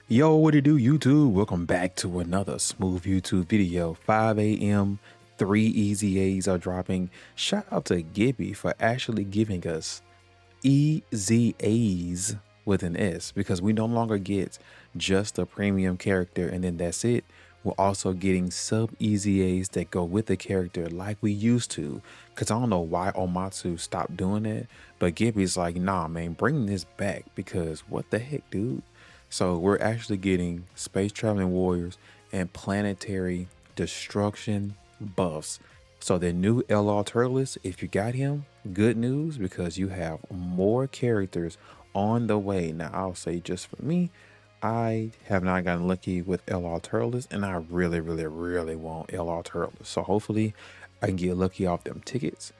Yo, what it do, YouTube? Welcome back to another smooth YouTube video. 5 a.m. 3 easy A's are dropping. Shout out to Gibby for actually giving us easy A's with an S, because we no longer get just a premium character and then that's it. We're also getting sub easy A's that go with the character like we used to. Cause I don't know why Omatsu stopped doing it, but Gibby's like, nah, man, bring this back, because what the heck, dude? So we're actually getting space traveling warriors and planetary destruction buffs. So the new LR Turles, if you got him, good news, because you have more characters on the way. Now I'll say, just for me, I have not gotten lucky with LR Turles, and I really want LR Turles. So hopefully I can get lucky off them tickets.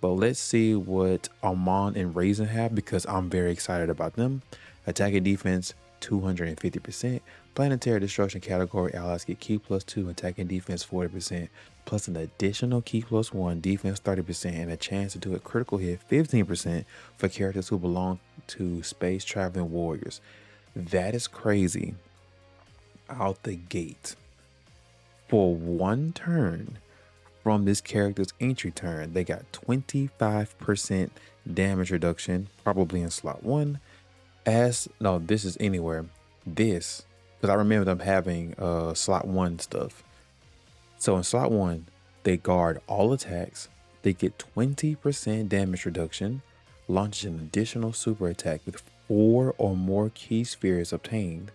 But let's see what AMOND and RASIN have, because I'm very excited about them. Attack and defense 250%. Planetary destruction category allies get key +2, attack and defense 40%, plus an additional key +1, defense 30%, and a chance to do a critical hit 15% for characters who belong to space traveling warriors. That is crazy out the gate. For one turn from this character's entry turn, they got 25% damage reduction, probably in slot 1. No, this is anywhere. This, because I remember them having slot 1 stuff. So in slot 1, they guard all attacks. They get 20% damage reduction, launches an additional super attack with 4 or more key spheres obtained.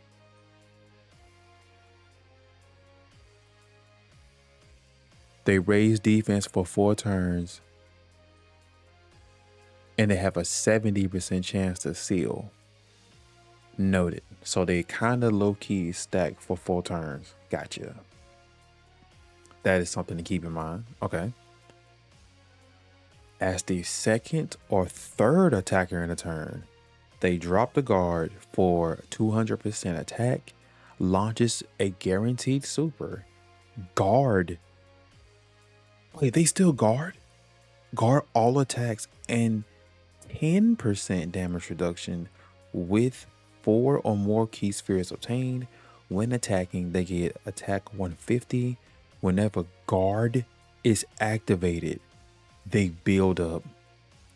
They raise defense for 4 turns, and they have a 70% chance to seal. Noted. So they kind of low-key stack for 4 turns. Gotcha. That is something to keep in mind. Okay. As the second or third attacker in a turn, they drop the guard for 200% attack, launches a guaranteed super. Guard. Wait, they still guard? Guard all attacks and 10% damage reduction with 4 or more key spheres obtained. When attacking, they get attack 150. Whenever guard is activated, they build up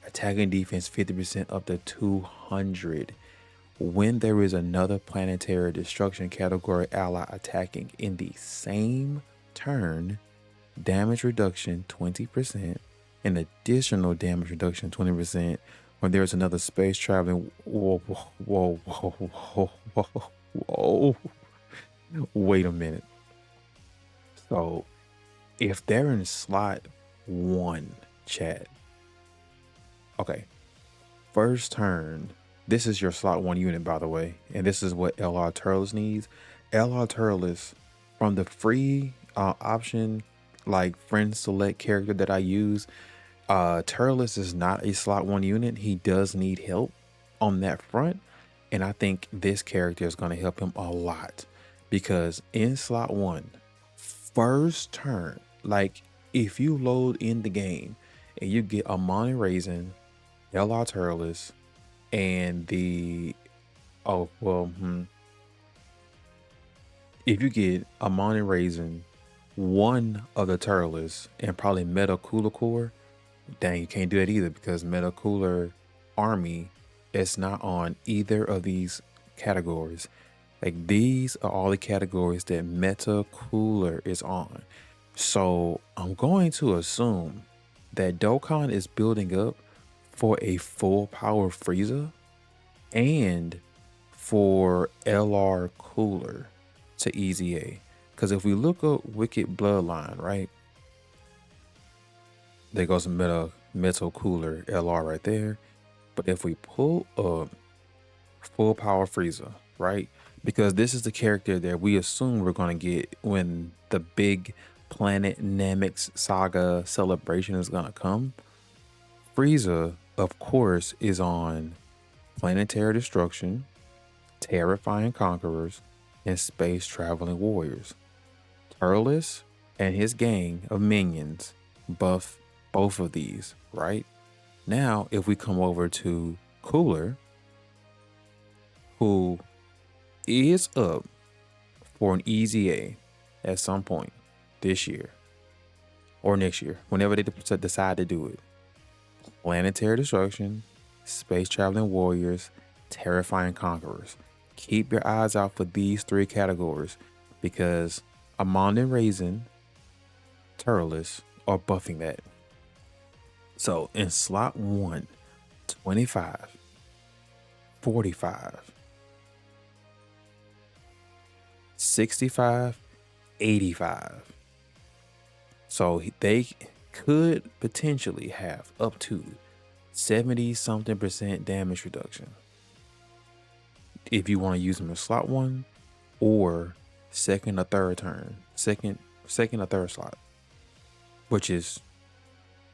attack and defense 50% up to 200. When there is another planetary destruction category ally attacking in the same turn, damage reduction 20%, and additional damage reduction 20% when there's another space traveling. Whoa. Wait a minute. So if they're in slot 1, chat. Okay. First turn. This is your slot 1 unit, by the way. And this is what LR Turles needs. LR Turles, from the free option, like friend select character that I use, Turles is not a slot 1 unit. He does need help on that front, and I think this character is going to help him a lot, because in slot 1, first turn, like if you load in the game and you get AMOND and RASIN, LR Turles, and the if you get AMOND and RASIN, one of the Turles, and probably Meta Cooler Core, dang, you can't do it either, because Meta Cooler Army is not on either of these categories. Like, these are all the categories that Meta Cooler is on. So I'm going to assume that Dokkan is building up for a full power Frieza and for LR Cooler to Easy A. Because if we look up Wicked Bloodline, right? There goes Metal Cooler LR right there. But if we pull up full power Frieza, right? Because this is the character that we assume we're going to get when the big Planet Namex Saga celebration is going to come. Frieza, of course, is on Planetary Destruction, Terrifying Conquerors, and Space Traveling Warriors. Turles and his gang of minions buff both of these, right? Now, if we come over to Cooler, who is up for an easy A at some point this year or next year, whenever they decide to do it. Planetary Destruction, Space Traveling Warriors, Terrifying Conquerors. Keep your eyes out for these 3 categories because AMOND and RASIN, Turles are buffing that. So in slot 1, 25, 45, 65, 85. So they could potentially have up to 70-something% damage reduction if you want to use them in slot 1 or second or third turn, second or third slot, which is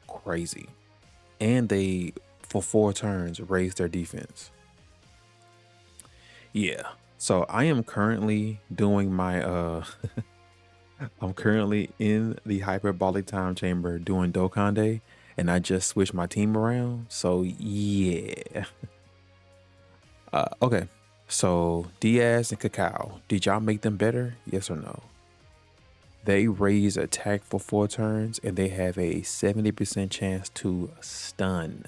crazy. And they, for 4 turns, raise their defense. Yeah. So I am currently doing my I'm currently in the hyperbolic time chamber doing Dokkan Day, and I just switched my team around. So yeah. Okay. So DAIZ and CACAO, did y'all make them better? Yes or no? They raise attack for 4 turns and they have a 70% chance to stun.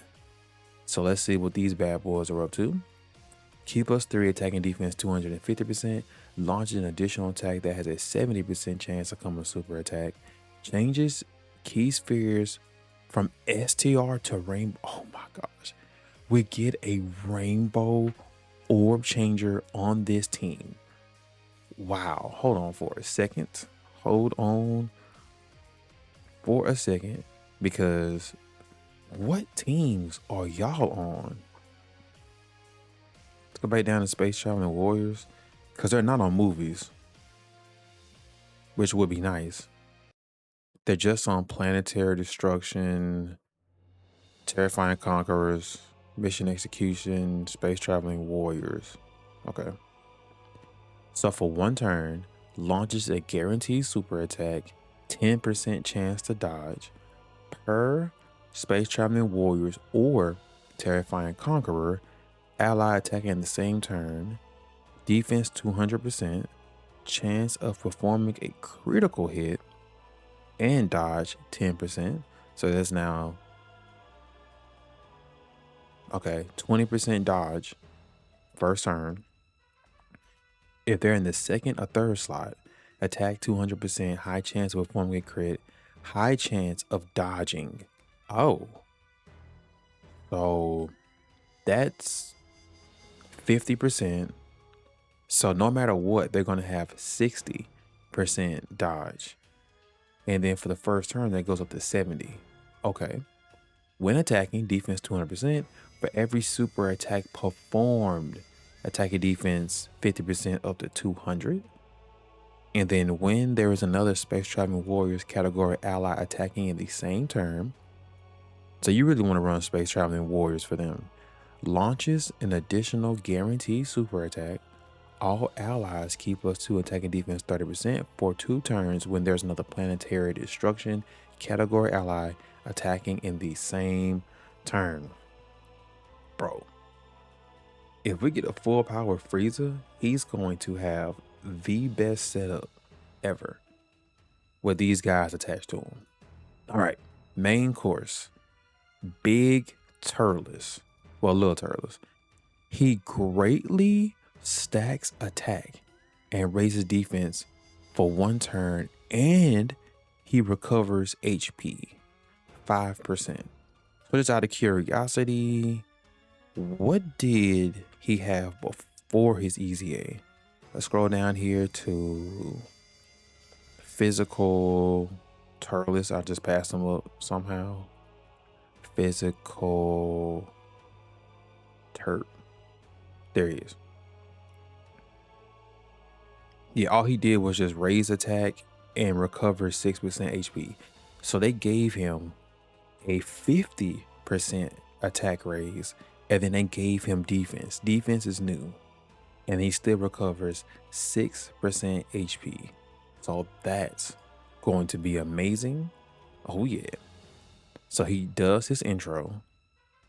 So let's see what these bad boys are up to. Q plus 3 attacking defense 250%. Launches an additional attack that has a 70% chance of coming super attack. Changes key spheres from STR to rainbow. Oh my gosh. We get a rainbow orb changer on this team. Wow. Hold on for a second. Hold on for a second, because what teams are y'all on? Let's go back down to Space Traveling Warriors, because they're not on movies, which would be nice. They're just on Planetary Destruction, Terrifying Conquerors, Mission Execution, Space Traveling Warriors. Okay. So for 1 turn, launches a guaranteed super attack, 10% chance to dodge per Space Traveling Warriors or Terrifying Conqueror, ally attacking the same turn, defense 200%, chance of performing a critical hit, and dodge 10%. So that's now, okay, 20% dodge first turn. If they're in the second or third slot, attack 200%, high chance of performing a crit, high chance of dodging. Oh. So that's 50%. So no matter what, they're going to have 60% dodge. And then for the first turn, that goes up to 70. Okay. When attacking, defense 200%. For every super attack performed, attacking defense 50% up to 200. And then when there is another Space Traveling Warriors category ally attacking in the same turn, so you really want to run Space Traveling Warriors for them, launches an additional guaranteed super attack. All allies keep +2 attacking defense 30% for 2 turns when there's another Planetary Destruction category ally attacking in the same turn. Bro, if we get a full power Frieza, he's going to have the best setup ever with these guys attached to him. All right, main course, Big Turles, well, Little Turles. He greatly stacks attack and raises defense for 1 turn, and he recovers HP 5%. So just out of curiosity, what did he have before his Easy A? Let's scroll down here to physical Turles. I just passed him up somehow. Physical Turp. There he is. Yeah, all he did was just raise attack and recover 6% HP. So they gave him a 50% attack raise, and then they gave him defense. Defense is new, and he still recovers 6% HP. So that's going to be amazing. Oh yeah. So he does his intro.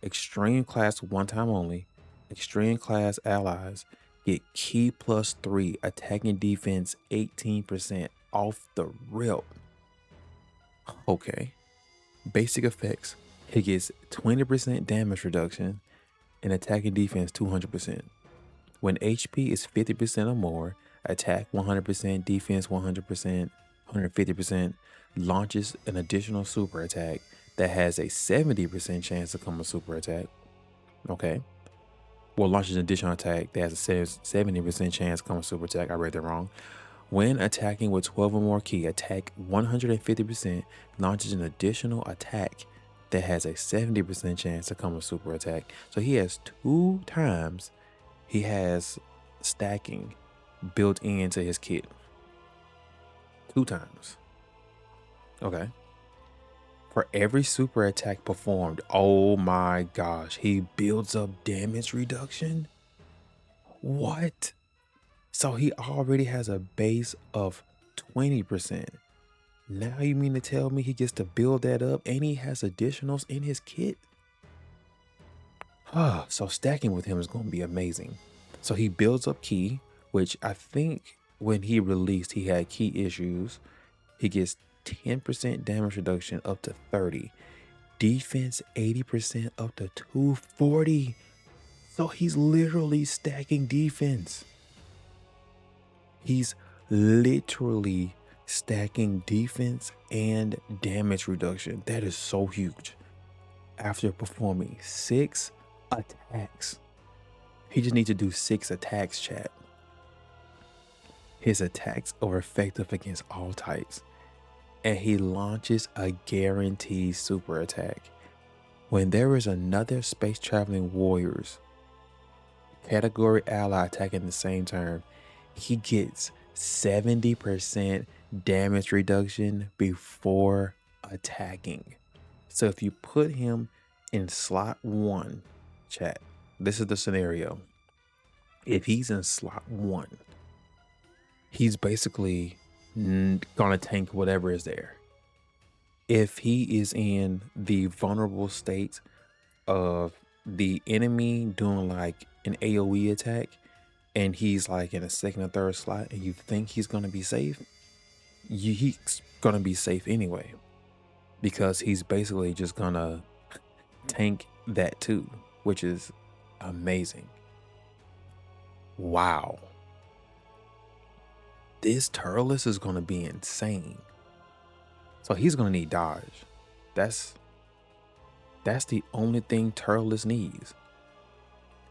Extreme class 1 time only. Extreme class allies get key +3, attacking defense 18% off the rip. Okay. Basic effects. He gets 20% damage reduction and attacking defense 200%. When HP is 50% or more, attack 100%, defense 100%, 150%, launches an additional super attack that has a 70% chance to become a super attack. Okay. Well, launches an additional attack that has a 70% chance to become a super attack. I read that wrong. When attacking with 12 or more key, attack 150%, launches an additional attack that has a 70% chance to become a super attack. So he has 2 times he has stacking built into his kit. 2 times. Okay. For every super attack performed, oh my gosh, he builds up damage reduction? What? So he already has a base of 20%. Now you mean to tell me he gets to build that up and he has additionals in his kit? So stacking with him is going to be amazing. So he builds up key, which I think when he released, he had key issues. He gets 10% damage reduction up to 30. Defense 80% up to 240. So he's literally stacking defense. He's literally stacking defense and damage reduction. That is so huge. After performing 6 attacks. He just needs to do 6 attacks, chat. His attacks are effective against all types. And he launches a guaranteed super attack. When there is another space traveling warriors category ally attacking the same turn, he gets 70% damage reduction before attacking. So if you put him in slot 1, chat, this is the scenario. If he's in slot 1, he's basically gonna tank whatever is there. If he is in the vulnerable state of the enemy doing like an AoE attack and he's like in a second or third slot and you think he's gonna be safe, he's gonna be safe anyway, because he's basically just gonna tank that too, which is amazing. Wow. This Turles is going to be insane. So he's going to need dodge. That's the only thing Turles needs.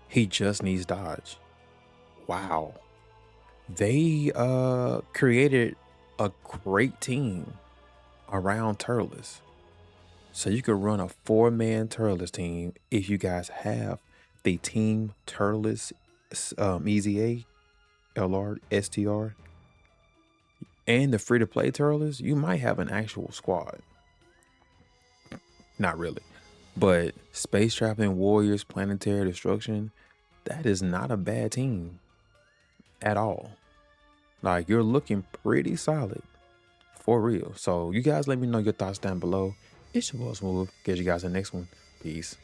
He just needs dodge. Wow. They created a great team around Turles. So you could run a 4-man Turles team if you guys have the team Turles Eza, LR, STR, and the free-to-play Turles. You might have an actual squad. Not really. But Space Traveling Warriors, Planetary Destruction, that is not a bad team at all. Like, you're looking pretty solid. For real. So you guys let me know your thoughts down below. It's your boy Smooth. Catch you guys in the next one. Peace.